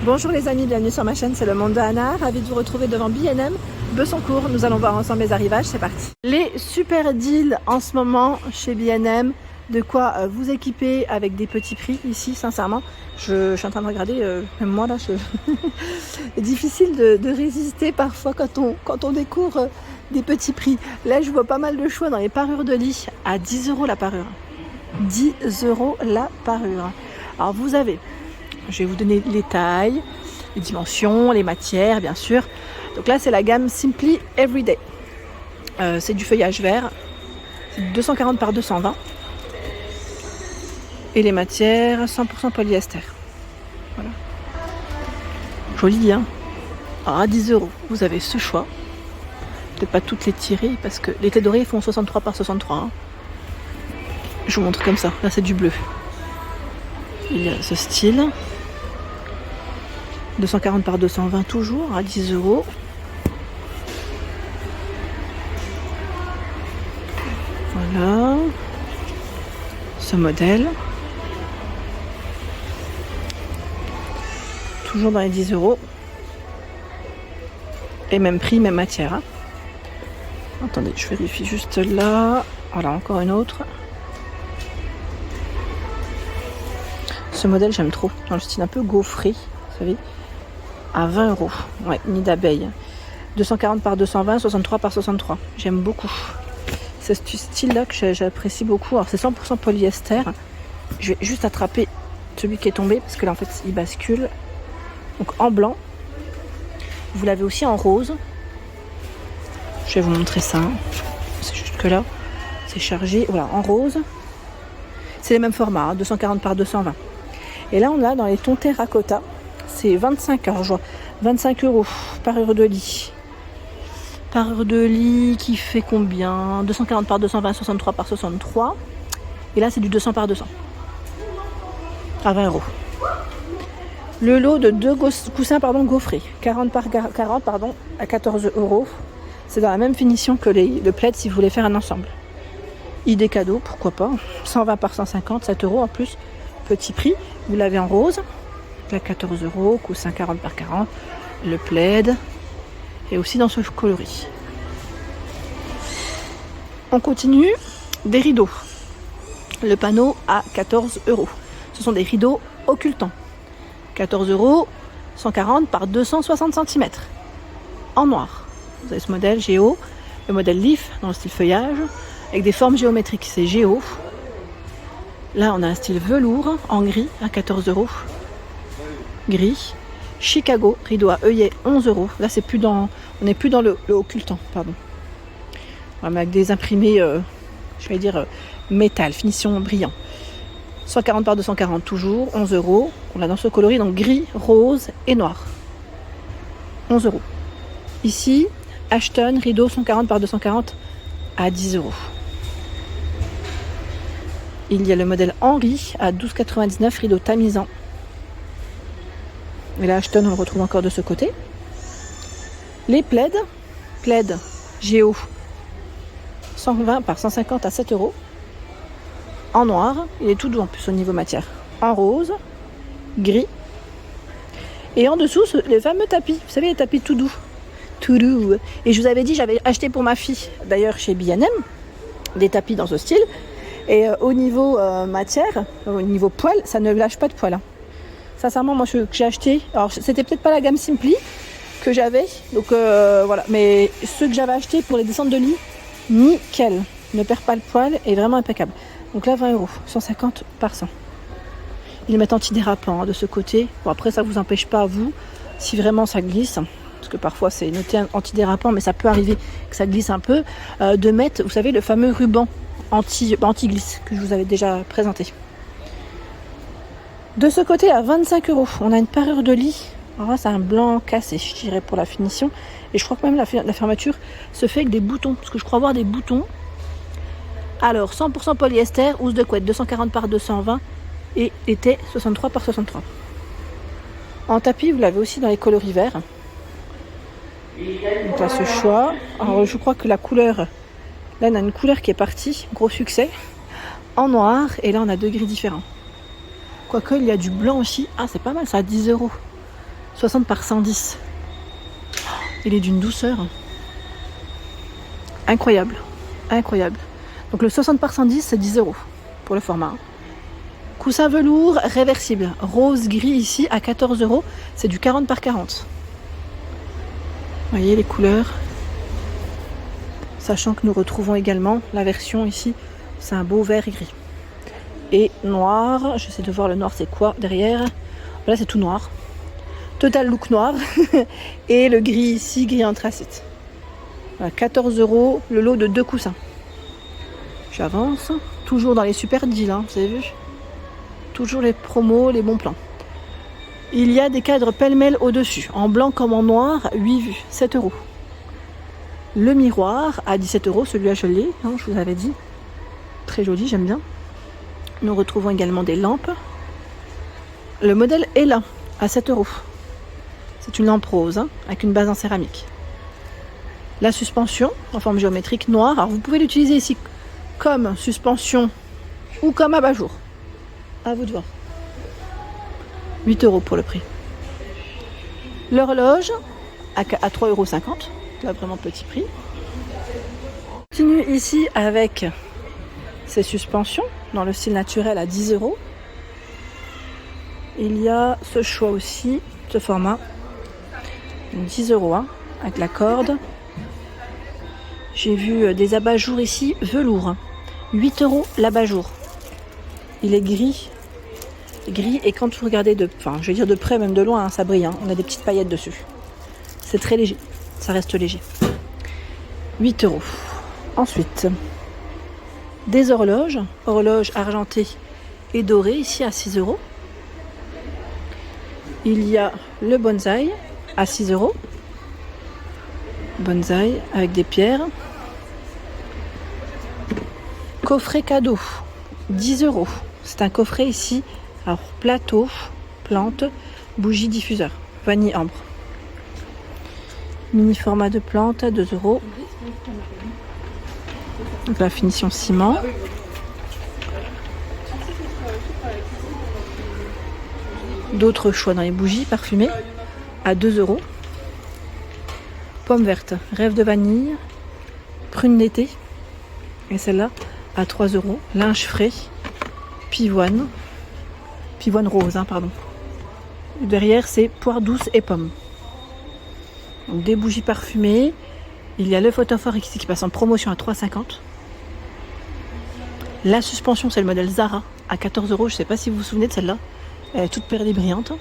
Bonjour les amis, bienvenue sur ma chaîne, c'est le monde de Anna. Ravi de vous retrouver devant B&M, Bessancourt. Nous allons voir ensemble les arrivages, c'est parti. Les super deals en ce moment chez B&M, de quoi vous équiper avec des petits prix ici, sincèrement. Je suis en train de regarder, même moi là, c'est difficile de résister parfois quand on découvre des petits prix. Là, je vois pas mal de choix dans les parures de lit à 10 € la parure. 10 € la parure. Alors vous avez... Je vais vous donner les tailles, les dimensions, les matières, bien sûr. Donc là, c'est la gamme Simply Everyday. C'est du feuillage vert. C'est 240 par 220. Et les matières, 100% polyester. Voilà. Joli, hein? Alors à 10 €, vous avez ce choix. Peut-être pas toutes les tirer, parce que les têtes dorées font 63 par 63. Hein. Je vous montre comme ça. Là, c'est du bleu. Il y a ce style. 240 par 220 toujours à 10 €. Voilà. Ce modèle. Toujours dans les 10 €. Et même prix, même matière. Hein. Attendez, je vérifie juste là. Voilà, encore une autre. Ce modèle, j'aime trop. Dans le style un peu gaufré, vous savez. À 20 €. Ouais, nid d'abeille. 240 par 220, 63 par 63. J'aime beaucoup. C'est ce style-là que j'apprécie beaucoup. Alors, c'est 100% polyester. Je vais juste attraper celui qui est tombé parce que là, en fait, il bascule. Donc, en blanc. Vous l'avez aussi en rose. Je vais vous montrer ça. C'est juste que là, c'est chargé. Voilà, en rose. C'est les mêmes formats, hein, 240 par 220. Et là, on a dans les tons terracotta. C'est 25 €, je vois. 25 € parure de lit. Parure de lit qui fait combien? 240 par 220, 63 par 63. Et là, c'est du 200 par 200. À 20 €. Le lot de deux coussins gaufrés. 40 par 40 à 14 €. C'est dans la même finition que le plaid si vous voulez faire un ensemble. Idée cadeau, pourquoi pas. 120 par 150, 7 € en plus. Petit prix. Vous l'avez en rose. À 14 €, coussin 40 par 40, le plaid, et aussi dans ce coloris. On continue, des rideaux. Le panneau à 14 €. Ce sont des rideaux occultants. 14 €, 140 par 260 cm. En noir. Vous avez ce modèle Géo, le modèle Leaf dans le style feuillage, avec des formes géométriques. C'est Géo. Là, on a un style velours en gris à 14 €. Gris. Chicago, rideau à œillet, 11 €. Là, c'est plus dans, on n'est plus dans le occultant, pardon. Voilà, avec des imprimés, je vais dire métal, finition brillant. 140 par 240 toujours, 11 €. On l'a dans ce coloris, donc gris, rose et noir. 11 €. Ici, Ashton, rideau 140 par 240 à 10 €. Il y a le modèle Henri à 12,99 €, rideau tamisant. Et là, Ashton, on le retrouve encore de ce côté. Les plaids, plaid Géo, 120 par 150 à 7 €. En noir, il est tout doux en plus au niveau matière. En rose, gris. Et en dessous, les fameux tapis. Vous savez, les tapis tout doux. Tout doux. Et je vous avais dit, j'avais acheté pour ma fille, d'ailleurs chez B&M, des tapis dans ce style. Et au niveau matière, au niveau poil, ça ne lâche pas de poil. Hein. Sincèrement, moi, que j'ai acheté, alors c'était peut-être pas la gamme Simply que j'avais, donc voilà, mais ceux que j'avais achetés pour les descentes de lit, nickel, ne perd pas le poil, est vraiment impeccable. Donc là, 20 €, 150 par 100. Ils mettent antidérapant hein, de ce côté. Bon, après, ça vous empêche pas, vous, si vraiment ça glisse, parce que parfois c'est noté antidérapant, mais ça peut arriver que ça glisse un peu, de mettre, vous savez, le fameux ruban anti-glisse que je vous avais déjà présenté. De ce côté, à 25 €, on a une parure de lit. Alors là, c'est un blanc cassé, je dirais, pour la finition. Et je crois que même la fermeture se fait avec des boutons, parce que je crois avoir des boutons. Alors, 100% polyester, housse de couette, 240 par 220 et été 63 par 63. En tapis, vous l'avez aussi dans les coloris verts. Donc là, ce choix. Alors, je crois que la couleur, là, on a une couleur qui est partie, gros succès, en noir. Et là, on a deux gris différents. Quoique, il y a du blanc aussi. Ah, c'est pas mal, ça, à 10 €. 60 par 110. Il est d'une douceur. Incroyable. Incroyable. Donc le 60 par 110, c'est 10 € pour le format. Coussin velours réversible. Rose gris ici à 14 €. C'est du 40 par 40. Vous voyez les couleurs. Sachant que nous retrouvons également la version ici. C'est un beau vert et gris. Et noir. J'essaie de voir le noir c'est quoi derrière. Là c'est tout noir. Total look noir. Et le gris ici, gris anthracite. Voilà, 14 € le lot de 2 coussins. J'avance. Toujours dans les super deals, hein, vous avez vu. Toujours les promos, les bons plans. Il y a des cadres pêle-mêle au-dessus. En blanc comme en noir, 8 vues, 7 €. Le miroir à 17 €, celui-là je l'ai, hein, je vous avais dit. Très joli, j'aime bien. Nous retrouvons également des lampes. Le modèle est là, à 7 €. C'est une lampe rose, hein, avec une base en céramique. La suspension, en forme géométrique noire. Alors vous pouvez l'utiliser ici comme suspension ou comme abat-jour. À vous de voir. 8 € pour le prix. L'horloge à 3,50 €. Là, vraiment petit prix. On continue ici avec ces suspensions dans le style naturel à 10 €. Il y a ce choix aussi, ce format. 10 € hein, avec la corde. J'ai vu des abat-jours ici, velours. 8 € l'abat-jour. Il est gris. Gris et quand vous regardez je vais dire de près, même de loin, hein, ça brille. Hein, on a des petites paillettes dessus. C'est très léger. Ça reste léger. 8 €. Ensuite, des horloges. Horloge argentée et dorée ici à 6 €. Il y a le bonsaï à 6 €. Bonsaï avec des pierres. Coffret cadeau, 10 €. C'est un coffret ici. Alors plateau, plante, bougie diffuseur, vanille ambre. Mini format de plante à 2 €. Donc la finition ciment. D'autres choix dans les bougies parfumées à 2 €. Pomme verte, rêve de vanille, prune d'été. Et celle-là à 3 €. Linge frais, pivoine. Pivoine rose, hein, pardon. Derrière, c'est poire douce et pomme. Donc, des bougies parfumées. Il y a le photophore ici qui passe en promotion à 3,50 €. La suspension, c'est le modèle Zara à 14 €. Je ne sais pas si vous vous souvenez de celle-là. Elle est toute perlée brillante.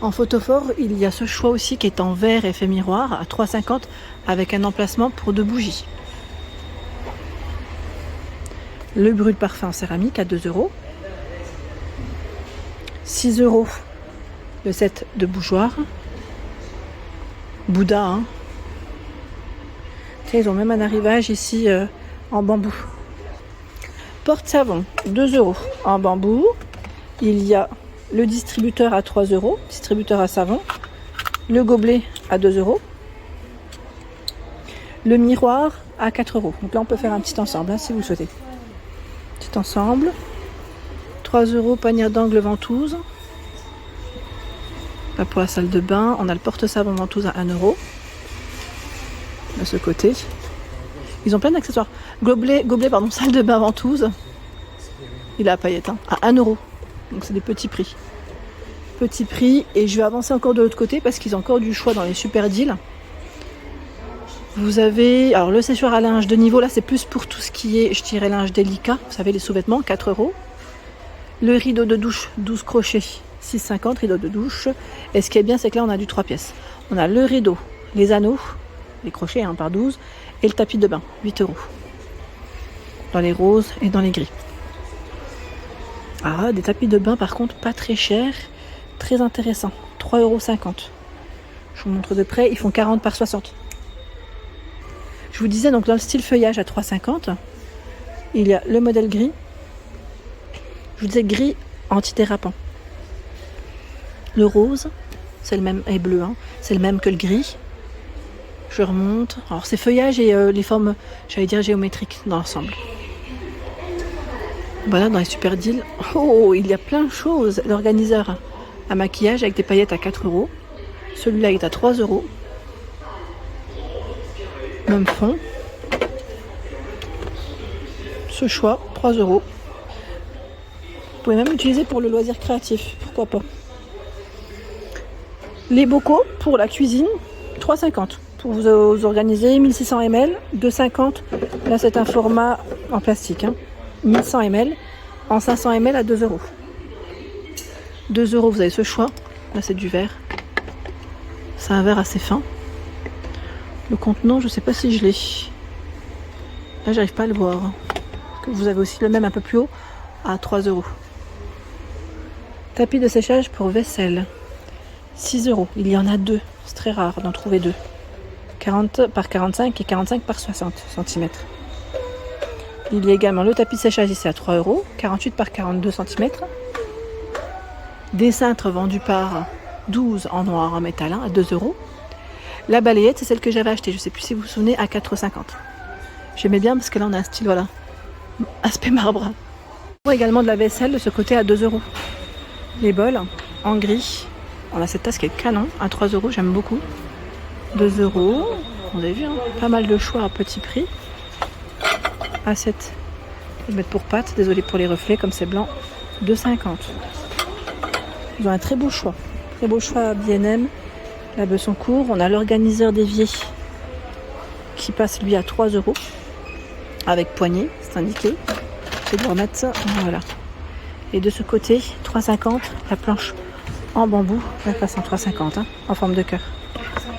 En photophore, il y a ce choix aussi qui est en verre effet miroir à 3,50 € avec un emplacement pour 2 bougies. Le brûle parfum en céramique à 2 €. 6 € le set de bougeoir. Bouddha. Hein. Ils ont même un arrivage ici en bambou. Porte-savon, 2 € en bambou. Il y a le distributeur à 3 €, distributeur à savon. Le gobelet à 2 €. Le miroir à 4 €. Donc là, on peut faire un petit ensemble hein, si vous le souhaitez. Petit ensemble. 3 € panier d'angle ventouse. Là pour la salle de bain, on a le porte-savon ventouse à 1 €. De ce côté. Ils ont plein d'accessoires. Gobelet, salle de bain ventouse. Il a à paillettes, hein, à 1 €. Donc c'est des petits prix. Petits prix. Et je vais avancer encore de l'autre côté parce qu'ils ont encore du choix dans les super deals. Vous avez, alors le séchoir à linge de niveau, là c'est plus pour tout ce qui est, je dirais, linge délicat. Vous savez, les sous-vêtements, 4 €. Le rideau de douche, 12 crochets, 6,50 €, rideau de douche. Et ce qui est bien, c'est que là on a du 3 pièces. On a le rideau, les anneaux, les crochets hein, par 12, et le tapis de bain, 8 €. Dans les roses et dans les gris. Ah, des tapis de bain par contre pas très chers, très intéressants, 3,50 €. Je vous montre de près, ils font 40 par 60. Je vous disais donc dans le style feuillage à 3,50 €, il y a le modèle gris. Je vous disais gris antidérapant. Le rose, c'est le même, et bleu, hein, c'est le même que le gris. Je remonte. Alors c'est feuillage et les formes, j'allais dire géométriques dans l'ensemble. Voilà, dans les super deals. Oh, il y a plein de choses. L'organiseur à maquillage avec des paillettes à 4 euros. Celui-là est à 3 euros. Même fond. Ce choix, 3 euros. Vous pouvez même l'utiliser pour le loisir créatif, pourquoi pas. Les bocaux pour la cuisine, 3,50. Pour vous organiser, 1600 ml, 2,50. Là, c'est un format en plastique. 1100 ml, en 500 ml à 2 euros. 2 euros, vous avez ce choix. Là, c'est du verre. C'est un verre assez fin. Le contenant, je ne sais pas si je l'ai. Là, j'arrive pas à le voir. Vous avez aussi le même un peu plus haut à 3 euros. Tapis de séchage pour vaisselle, 6 euros. Il y en a deux. C'est très rare d'en trouver deux. 40 par 45 et 45 par 60 cm. Il y a également le tapis de séchage ici à 3 euros. 48 par 42 cm. Des cintres vendus par 12 en noir en métal à 2 euros. La balayette, c'est celle que j'avais achetée. Je ne sais plus si vous vous souvenez, à 4,50 €. J'aimais bien parce que là on a un style, voilà, aspect marbre. On a également de la vaisselle de ce côté à 2 euros. Les bols en gris. On a cette tasse qui est canon à 3 euros, j'aime beaucoup. 2 euros. Vous avez vu, pas mal de choix à petit prix. Assiette. Je vais mettre pour pâte, désolé pour les reflets, comme c'est blanc. 2,50 €. Ils ont un très beau choix. Très beau choix à B&M. La Bessancourt. On a l'organiseur d'évier qui passe lui à 3 euros. Avec poignée, c'est indiqué. Je vais remettre ça. Voilà. Et de ce côté, 3,50 €, la planche en bambou, elle passe en 3,50 €, en forme de cœur.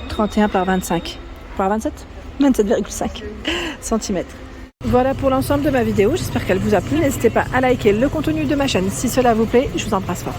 31 par 25. Par 27 27,5 cm. Voilà pour l'ensemble de ma vidéo. J'espère qu'elle vous a plu. N'hésitez pas à liker le contenu de ma chaîne si cela vous plaît. Je vous embrasse fort.